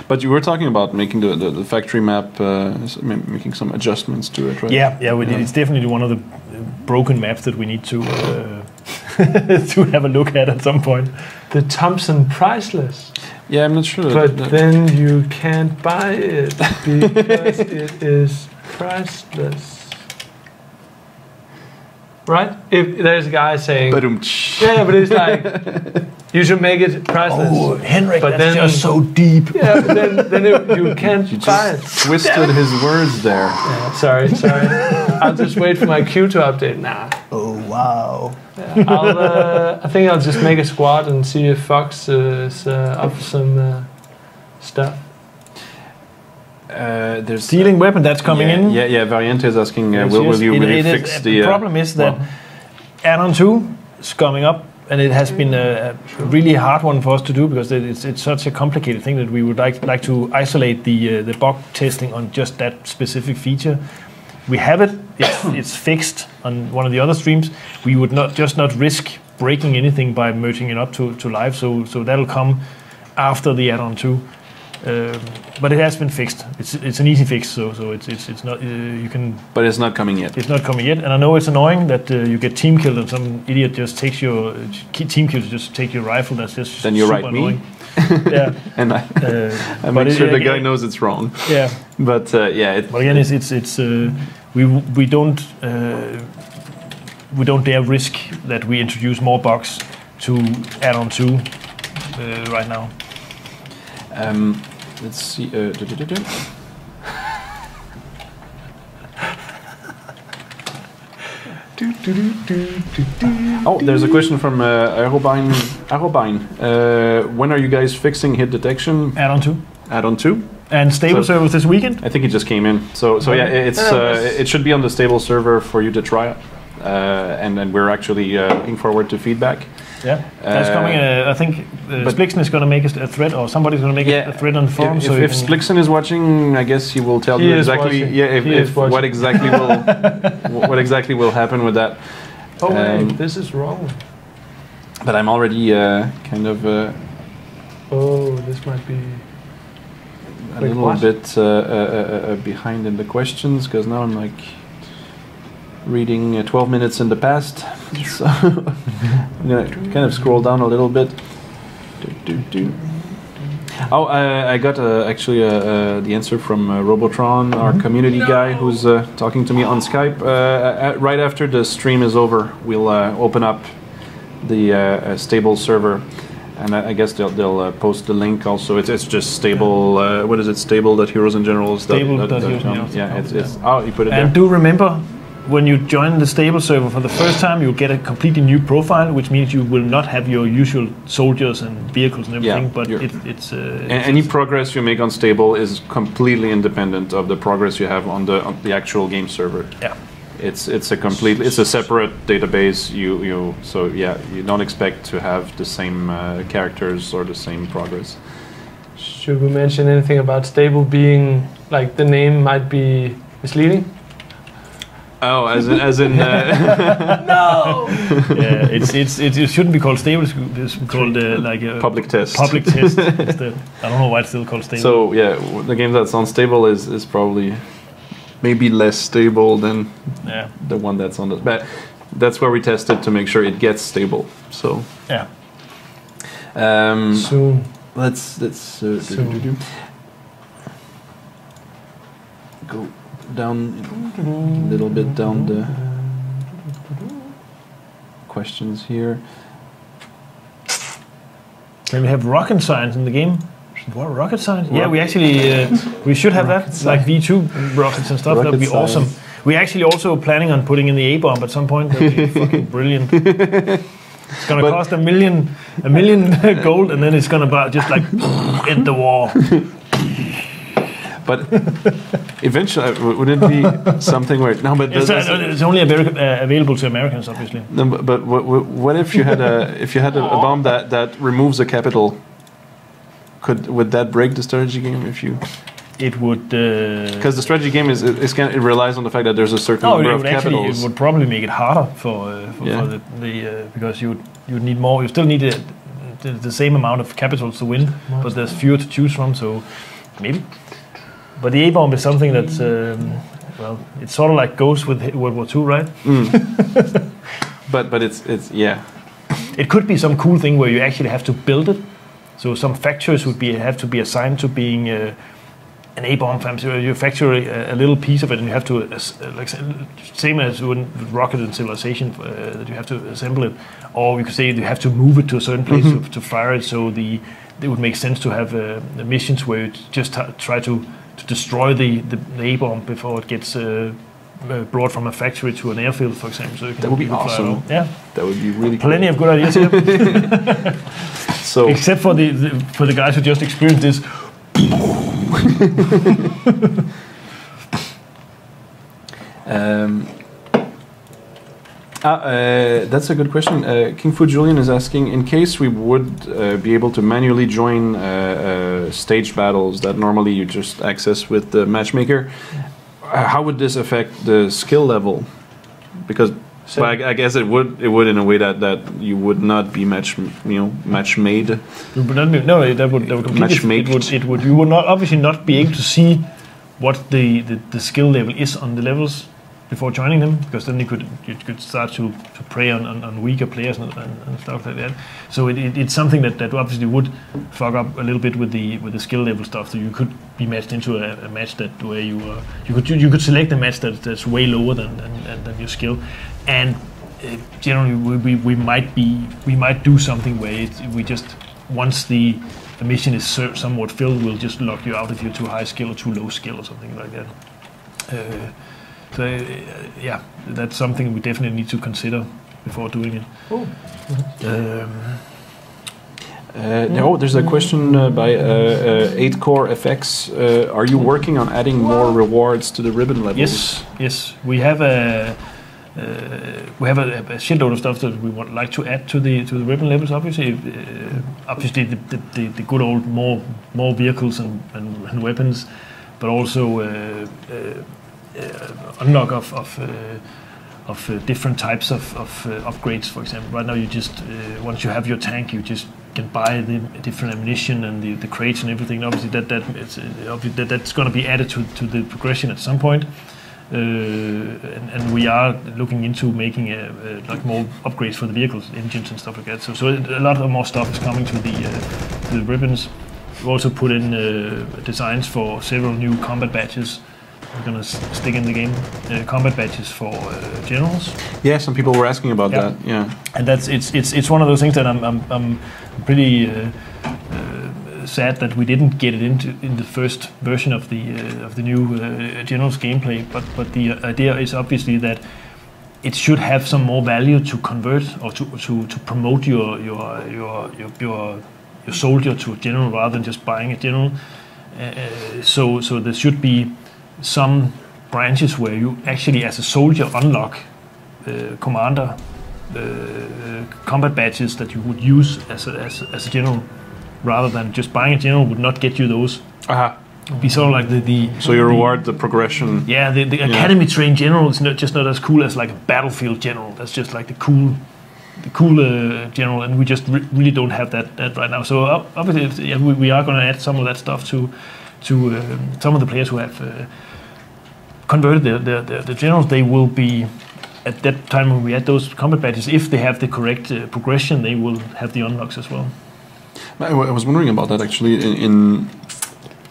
But you were talking about making the factory map, making some adjustments to it, right? Yeah. It's definitely one of the broken maps that we need to to have a look at some point. The Thompson priceless. Yeah, I'm not sure. But then you can't buy it because it is priceless. Right? If there's a guy saying, yeah, but it's like you should make it priceless. Oh, Henrik, but that's just so deep. Yeah, but then you can't buy it. Twisted his words there. Yeah, sorry. I'll just wait for my queue to update. Nah. Oh wow. Yeah, I think I'll just make a squad and see if Fox is up for some stuff. There's stealing weapon that's coming in. Yeah. Variante is asking, will you fix the? The problem is that add-on 2 is coming up, and it has been a really hard one for us to do because it's such a complicated thing that we would like to isolate the bug testing on just that specific feature. We have it. It's fixed on one of the other streams. We would not risk breaking anything by merging it up to live. So that'll come after the add-on 2. But it has been fixed. It's an easy fix, so it's not you can. But it's not coming yet. It's not coming yet, and I know it's annoying that you get team killed and some idiot just takes your team kills just take your rifle. That's just then you write annoying. Me. Yeah, and I make sure the guy knows it's wrong. Yeah, but yeah. But again, it's we don't dare risk that we introduce more bugs to add-on 2 right now. Let's see. Oh, there's a question from Arobine. When are you guys fixing hit detection? Add-on 2. Add-on 2. And stable server this weekend? I think it just came in. So yeah, it should be on the stable server for you to try it. And then we're actually looking forward to feedback. Yeah, that's coming. I think Splixen is going to make a thread, or somebody's going to make a thread on the forum. If Splixen is watching, I guess he will tell you exactly. What exactly will happen with that. Oh wait, this is wrong. But I'm already kind of. This might be a little bit behind in the questions because now I'm like reading 12 minutes in the past. So I'm going to kind of scroll down a little bit. Oh, I got actually the answer from Robotron, our community guy, who's talking to me on Skype. Right after the stream is over, we'll open up the stable server. And I guess they'll post the link also. It's just stable. What is it? Stable.heroesingeneral. Stable.heroesingeneral. Yeah, it's. Oh, you put it there. And do remember, when you join the stable server for the first time, you'll get a completely new profile, which means you will not have your usual soldiers and vehicles and everything. Yeah, but it's any progress you make on stable is completely independent of the progress you have on the actual game server. Yeah. It's a separate database. You don't expect to have the same characters or the same progress. Should we mention anything about stable being like the name might be misleading? Oh, as in no. Yeah, it shouldn't be called stable. It's called like a public test. Public test. Instead. I don't know why it's still called stable. So yeah, the game that's unstable is probably maybe less stable than the one that's on the. But that's where we test it to make sure it gets stable. So yeah. Soon. Let's go down a little bit down the questions here. Can we have rocket science in the game? What, rocket science? Yeah, we actually we should have that, like V2 rockets and stuff. That'd be awesome. We're actually also planning on putting in the A-bomb at some point. That'd be fucking brilliant. It's gonna cost $1 million gold, and then it's gonna just like end the war. But eventually, would it be something where no? But it's only available to Americans, obviously. No, but what if you had a bomb that removes a capital? Would that break the strategy game if you? It would, because the strategy game it relies on the fact that there's a certain number of capitals. It would probably make it harder for the because you would need more. You still need the same amount of capitals to win, but there's fewer to choose from. So maybe. But the A-bomb is something that's well, it sort of like goes with World War II, right? But it's yeah. It could be some cool thing where you actually have to build it. So some factories would have to be assigned to being an A-bomb farm. So you factory a little piece of it, and you have to like same as with rocket and civilization that you have to assemble it, or you could say you have to move it to a certain place to fire it. So it would make sense to have missions where you just try to destroy the A-bomb before it gets brought from a factory to an airfield, for example. So that would be awesome. Yeah, that would be really plenty of good ideas here. So except for the guys who just experienced this. That's a good question. King Fu Julian is asking, in case we would be able to manually join stage battles that normally you just access with the matchmaker, how would this affect the skill level? Because I guess it would in a way that you would not be match made. You would not be, no, that would completely. You would not obviously not be able to see what the skill level is on the levels before joining them, because then you could start to prey on weaker players and stuff like that. So it's something that obviously would fuck up a little bit with the skill level stuff. So you could be matched into a match where you could select a match that's way lower than your skill, and generally we might do something where we just once the mission is somewhat filled, we'll just lock you out if you're too high skill or too low skill or something like that. So yeah, that's something we definitely need to consider before doing it. There's a question by 8Core FX. Are you working on adding more rewards to the ribbon levels? Yes. We have a shitload of stuff that we would like to add to the ribbon levels. Obviously, the good old more vehicles and weapons, but also unlock of different types of upgrades. For example, right now you just once you have your tank, you just can buy the different ammunition and the crates and everything. Obviously, that's going to be added to the progression at some point. And we are looking into making like more upgrades for the vehicles, engines and stuff like that. So a lot of more stuff is coming to the ribbons. We've also put in designs for several new combat badges. We're gonna stick in the game combat badges for generals. Yeah, some people were asking about that. Yeah, and it's one of those things that I'm pretty sad that we didn't get it in the first version of the new generals gameplay. But the idea is obviously that it should have some more value to convert or to promote your soldier to a general rather than just buying a general. So there should be some branches where you actually, as a soldier, unlock commander combat badges that you would use as a general, rather than just buying a general would not get you those. Be sort of like the so you reward the progression. Yeah, the academy trained general is not as cool as like a battlefield general. That's just like the cool general, and we just really don't have that right now. So obviously, we are going to add some of that stuff to some of the players who have converted the generals. They will be, at that time when we add those combat badges, if they have the correct progression, they will have the unlocks as well. I was wondering about that actually. In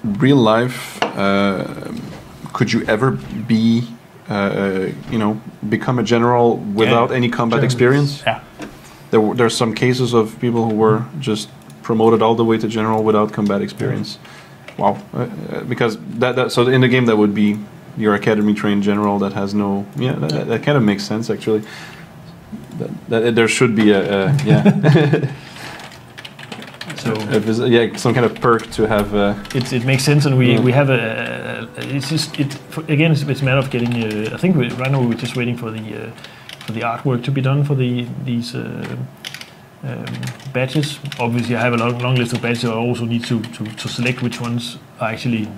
real life, could you ever be, become a general without any combat experience? Yeah. There's some cases of people who were just promoted all the way to general without combat experience. Wow, because so in the game that would be your academy trained general that has no that kind of makes sense actually. That there should be a. So some kind of perk to have. It makes sense, and we have it's just again it's a matter of getting. I think right now we're just waiting for the artwork to be done for these badges. Obviously, I have a long list of badges. I also need to select which ones are actually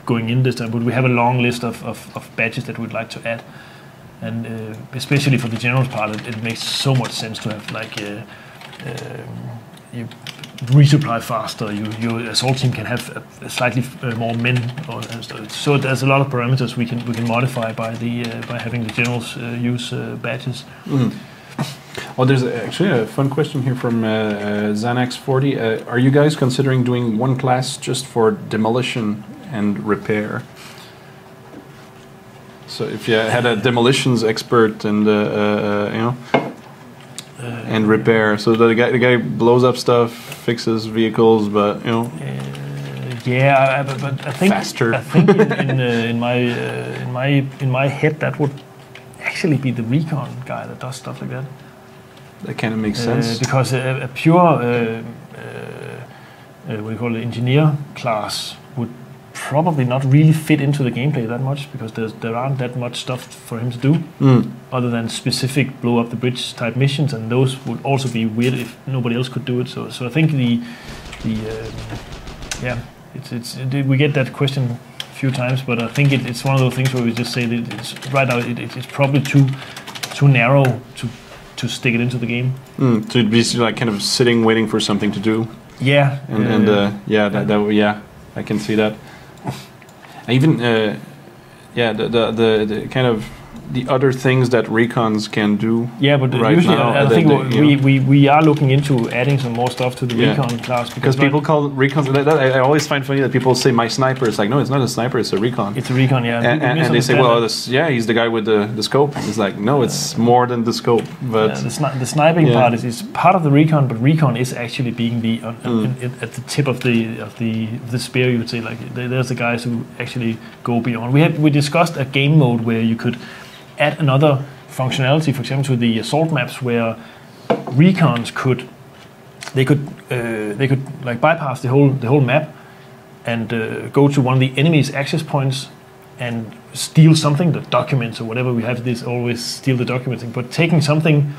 going in this time. But we have a long list of badges that we'd like to add, and especially for the generals part, it makes so much sense to have like you resupply faster. Your assault team can have a slightly more men, so there's a lot of parameters we can modify by having the generals use badges. Mm. Oh, there's actually a fun question here from Xanax40. Are you guys considering doing one class just for demolition and repair? So if you had a demolitions expert and and repair, so the guy blows up stuff, fixes vehicles, but but I think faster. I think in my head that would actually be the Recon guy that does stuff like that. That kind of makes sense, because a pure what do you call it, engineer class would probably not really fit into the gameplay that much, because there aren't that much stuff for him to do other than specific blow up the bridge type missions, and those would also be weird if nobody else could do it. So I think we get that question a few times, but I think it's one of those things where we just say that right now it's probably too narrow to stick it into the game. To be like kind of sitting waiting for something to do. Yeah, I can see that. Even the kind of the other things that recons can do. Yeah, but right usually now, I think we are looking into adding some more stuff to the recon class, because people call recons. I always find funny that people say my sniper. It's like, no, it's not a sniper. It's a recon. It's a recon, yeah. And they say, well, he's the guy with the scope. It's like, no, it's more than the scope. But the sniping part is part of the recon, but recon is actually being at the tip of the spear. You would say, like there's the guys who actually go beyond. We discussed a game mode where you could add another functionality, for example, to the assault maps, where recons could like bypass the whole map and go to one of the enemy's access points and steal something, the documents or whatever. We have this always steal the documents thing, but taking something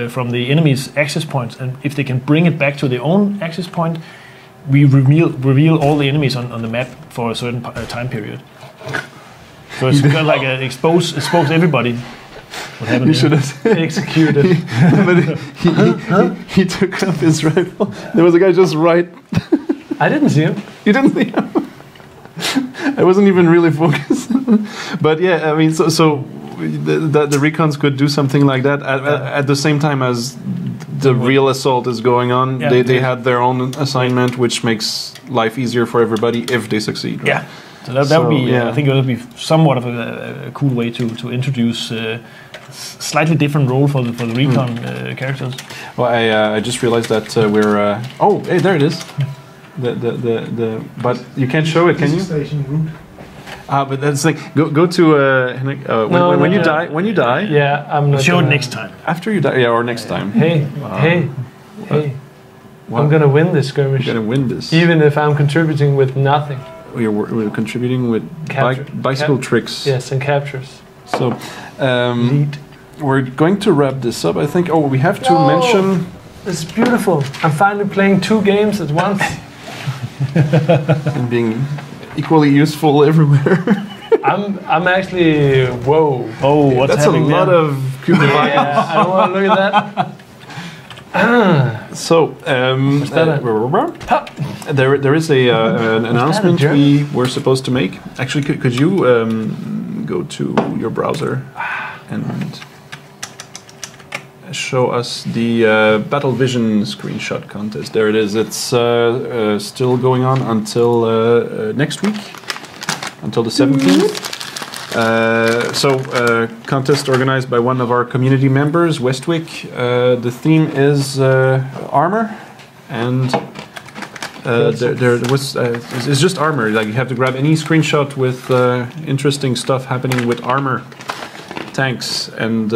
from the enemy's access points, and if they can bring it back to their own access point, we reveal all the enemies on the map for a certain time period. So it's kind of like expose everybody. What happened? You should have executed. But he took up his rifle. There was a guy just right. I didn't see him. You didn't see him? I wasn't even really focused. But yeah, I mean, so the recons could do something like that at the same time as the real assault is going on. Yeah, they had their own assignment, which makes life easier for everybody if they succeed. Right? Yeah. So that would be, I think it would be somewhat of a cool way to introduce slightly different role for the recon characters. Well, I just realized that we're. Oh, hey, there it is. But you can't show it, can you? Station route. But that's like go to when you die. When you die. Yeah, I'm not. Show it next time. After you die, or next time. Hey. What? I'm gonna win this skirmish. You're gonna win this, even if I'm contributing with nothing. We're contributing with bicycle tricks. Yes, and captures. So, we're going to wrap this up, I think. Oh, we have to mention... It's beautiful. I'm finally playing 2 games at once. And being equally useful everywhere. I'm actually... Whoa. Oh, what's happening there? That's a lot of Cuban violence. Yeah, I don't want to look at that. So, there is an announcement we were supposed to make. Actually, could you go to your browser and show us the Battle Vision screenshot contest? There it is. It's still going on until next week, until the 17th. Contest organized by one of our community members, Westwick. The theme is armor, and it's just armor. Like, you have to grab any screenshot with interesting stuff happening with armor, tanks, and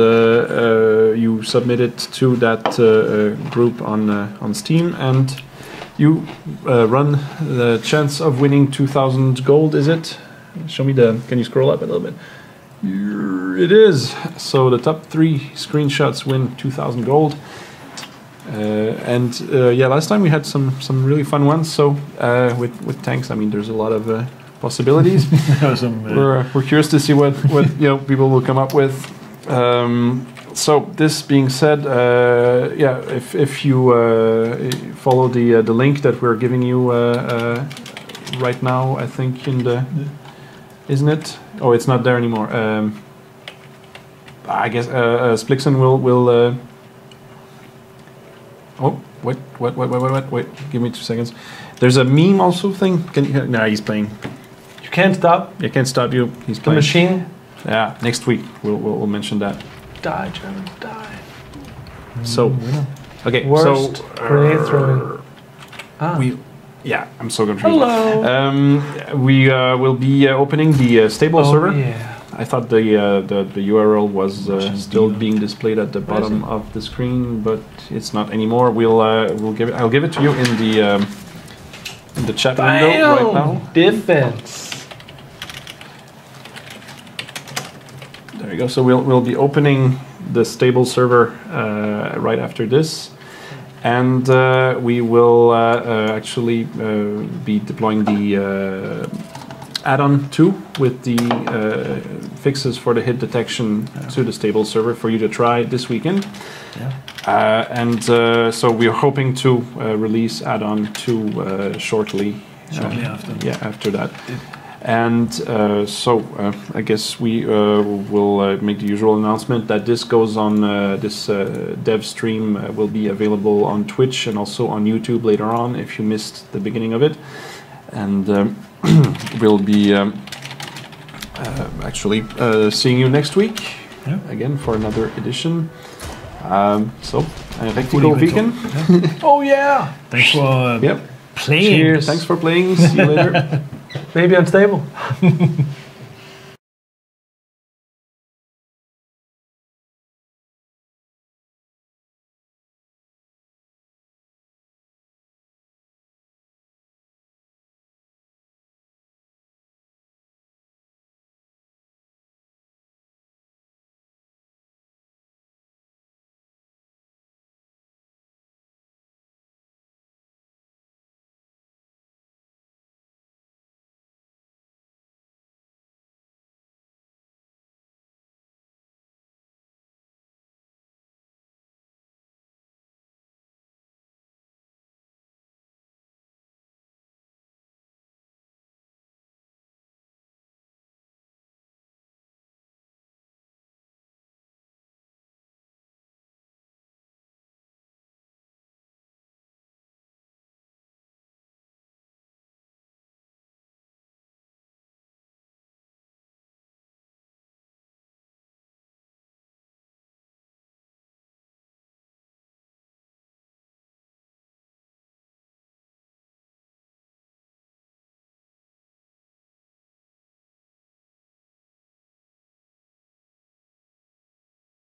you submit it to that group on Steam, and You run the chance of winning 2,000 gold. Is it? Show me the. Can you scroll up a little bit? It is. So the top 3 screenshots win 2,000 gold. Yeah, last time we had some really fun ones. So with tanks, I mean, there's a lot of possibilities. We're curious to see what people will come up with. So this being said, yeah, if you follow the link that we're giving you right now, I think in the, isn't it? Oh, it's not there anymore. I guess Splixon will. Oh, wait! Give me 2 seconds. There's a meme also thing. Can you? Nah, he's playing. You can't stop. I can't stop you. He's The playing. machine. Yeah, next week we'll mention that. Die, German, die. So, okay, Worst so grenade throwing. Yeah, I'm so confused. Hello. We will be opening the stable server. Yeah. I thought the URL was still being displayed at the bottom of the screen, but it's not anymore. I'll give it to you in the chat window right now. Defense. There you go. So we'll be opening the stable server right after this, and we will actually be deploying the add-on 2 with the fixes for the hit detection to the stable server for you to try this weekend. Yeah. So we're hoping to release add-on 2 shortly. After. Yeah, after that. And I guess we will make the usual announcement that this goes on, this Devstream will be available on Twitch and also on YouTube later on if you missed the beginning of it. And we'll be actually seeing you next week again for another edition. Recon Weekend. Oh yeah! Thanks for playing. Cheers. Thanks for playing. See you later. Maybe unstable.